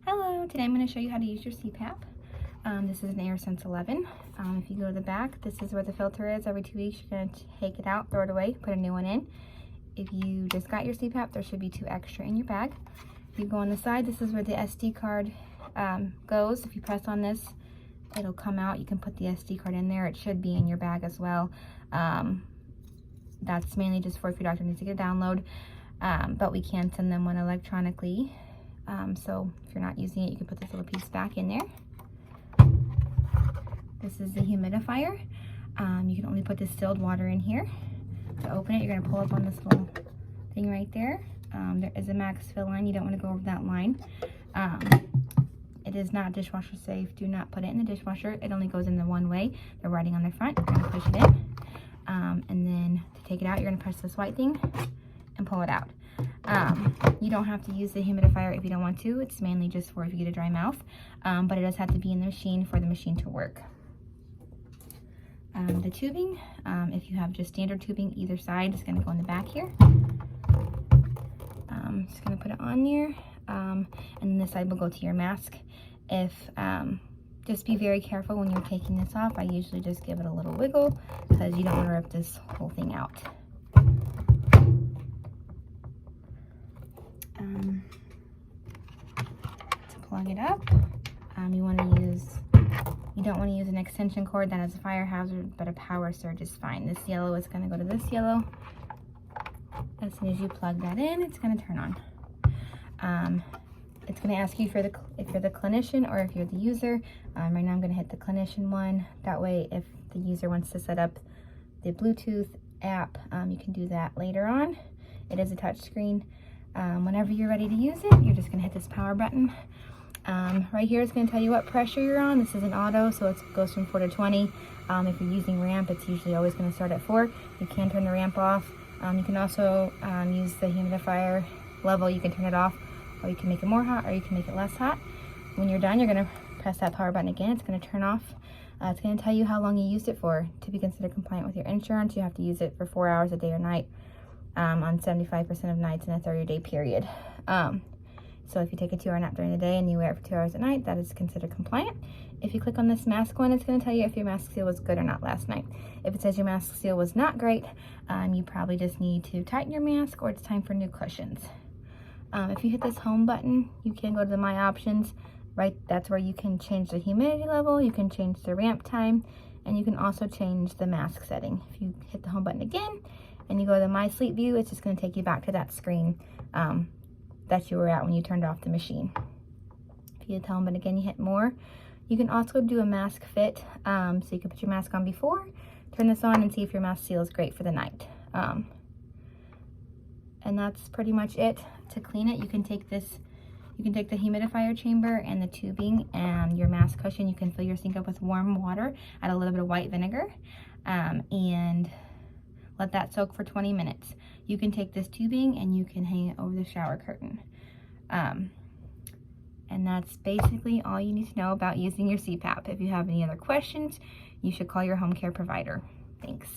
Hello, today I'm going to show you how to use your CPAP. This is an airsense 11. If you go to the back, this is where the filter is. Every 2 weeks you're going to take it out, throw it away, put a new one in. If you just got your CPAP, there should be 2 extra in your bag. If you go on the side, this is where the SD card goes. If you press on this, it'll come out. You can put the SD card in there. It should be in your bag as well. That's mainly just for if your doctor needs to get a download, but we can send them one electronically. So if you're not using it, you can put this little piece back in there. This is the humidifier. You can only put distilled water in here. To open it, you're going to pull up on this little thing right there. There is a max fill line. You don't want to go over that line. It is not dishwasher safe. Do not put it in the dishwasher. It only goes in the one way. The writing on the front. You're going to push it in. And then to take it out, you're going to press this white thing and pull it out. You don't have to use the humidifier if you don't want to. It's mainly just for if you get a dry mouth, but it does have to be in the machine for the machine to work. The tubing, if you have just standard tubing either side, it's going to go in the back here. Just going to put it on there, and then this side will go to your mask. Just be very careful when you're taking this off. I usually just give it a little wiggle because you don't want to rip this whole thing out. To plug it up, you don't want to use an extension cord. That is a fire hazard, but a power surge is fine. This yellow is going to go to this yellow. As soon as you plug that in, it's going to turn on. It's going to ask you if you're the clinician or if you're the user. Right now I'm going to hit the clinician one. That way, if the user wants to set up the Bluetooth app, you can do that later on. It is a touch screen. Whenever you're ready to use it, you're just going to hit this power button. Right here is going to tell you what pressure you're on. This is an auto, so it goes from 4 to 20. If you're using ramp, it's usually always going to start at 4. You can turn the ramp off. You can also use the humidifier level. You can turn it off, or you can make it more hot, or you can make it less hot. When you're done, you're going to press that power button again. It's going to turn off. It's going to tell you how long you used it for. To be considered compliant with your insurance, you have to use it for 4 hours a day or night. On 75% of nights in a 30-day period. So if you take a 2-hour nap during the day and you wear it for 2 hours at night, that is considered compliant. If you click on this mask one, it's going to tell you if your mask seal was good or not last night. If it says your mask seal was not great, you probably just need to tighten your mask, or it's time for new cushions. If you hit this home button, you can go to the My Options. Right, that's where you can change the humidity level, you can change the ramp time, and you can also change the mask setting. If you hit the home button again, and you go to the My Sleep View, it's just going to take you back to that screen that you were at when you turned off the machine. If you hit the home button again, you hit More. You can also do a mask fit, so you can put your mask on before, turn this on, and see if your mask seal is great for the night. And that's pretty much it. To clean it, you can take the humidifier chamber and the tubing and your mask cushion. You can fill your sink up with warm water, add a little bit of white vinegar, and let that soak for 20 minutes. You can take this tubing and you can hang it over the shower curtain. And that's basically all you need to know about using your CPAP. If you have any other questions, you should call your home care provider. Thanks.